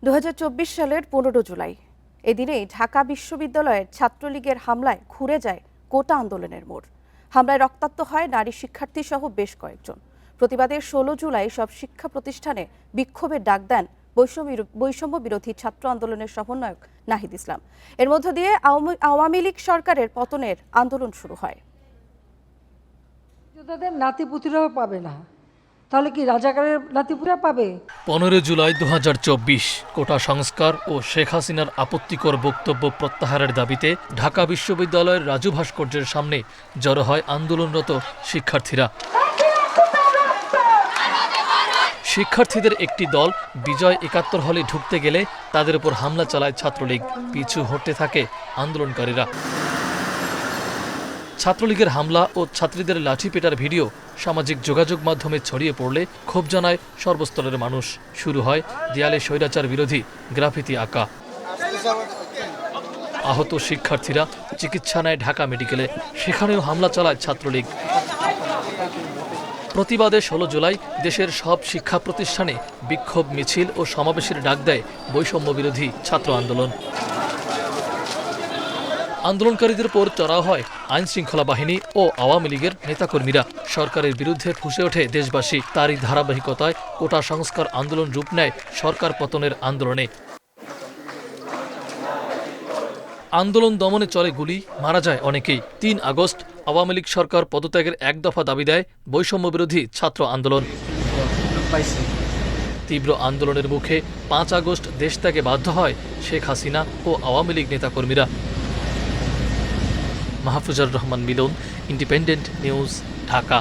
2024 সালের 15 জুলাই এদিনেই ঢাকা বিশ্ববিদ্যালয়ের ছাত্রলীগের হামলায় ঘুরে যায় কোটা আন্দোলনের মোড়। হামলায় রক্তাক্ত হয় নারী শিক্ষার্থী সহ বেশ কয়েকজন। প্রতিবাদে 16 জুলাই সব শিক্ষা প্রতিষ্ঠানে বিক্ষোভের ডাক দেন বৈষম্য বিরোধী ছাত্র আন্দোলনের সমন্বয়ক নাহিদ ইসলাম। এর মধ্য দিয়ে আওয়ামী লীগ সরকারের পতনের আন্দোলন শুরু হয়। যোদ্ধাদের নাতিপুতিরাও পাবে না, তাহলে কি রাজাকারের নাতিপুতিরা পাবে? 15 জুলাই 2024 কোটা সংস্কার ও শেখ হাসিনার আপত্তিকর বক্তব্য প্রত্যাহারের দাবিতে ঢাকা বিশ্ববিদ্যালয়ের রাজু ভাস্কর্যের সামনে জড়ো হয় আন্দোলনরত শিক্ষার্থীরা। শিক্ষার্থীদের একটি দল বিজয় 71 হলে ঢুকতে গেলে তাদের উপর হামলা চালায় ছাত্রলীগ। পিছু হটতে থাকে আন্দোলনকারীরা। ছাত্রলীগের হামলা ও ছাত্রীদের লাঠি পেটার ভিডিও সামাজিক যোগাযোগ মাধ্যমে ছড়িয়ে পড়লে ক্ষোভ জানায় সর্বস্তরের মানুষ। শুরু হয় দেয়ালে স্বৈরাচার বিরোধী গ্রাফিতি আঁকা। আহত শিক্ষার্থীরা চিকিৎসা নেয় ঢাকা মেডিকেলে, সেখানেও হামলা চালায় ছাত্রলীগ। প্রতিবাদে 16 জুলাই দেশের সব শিক্ষা প্রতিষ্ঠানে বিক্ষোভ মিছিল ও সমাবেশের ডাক দেয় বৈষম্য বিরোধী ছাত্র আন্দোলন। আন্দোলনকারীদের উপর চড়াও হয় আইন শৃঙ্খলা বাহিনী ও আওয়ামী লীগের নেতাকর্মীরা। সরকারের বিরুদ্ধে ফুঁসে ওঠে দেশবাসী। তারই ধারাবাহিকতায় কোটা সংস্কার আন্দোলন রূপ নেয় সরকার পতনের আন্দোলনে। আন্দোলন দমনে চলে গুলি, মারা যায় অনেকেই। 3 আগস্ট আওয়ামী লীগ সরকার পদত্যাগের এক দফা দাবি দেয় বৈষম্য বিরোধী ছাত্র আন্দোলন। তীব্র আন্দোলনের মুখে 5 আগস্ট দেশ ত্যাগে বাধ্য হয় শেখ হাসিনা ও আওয়ামী লীগ নেতাকর্মীরা। মাহফুজার রহমান মিলন, ইন্ডিপেন্ডেন্ট নিউজ, ঢাকা।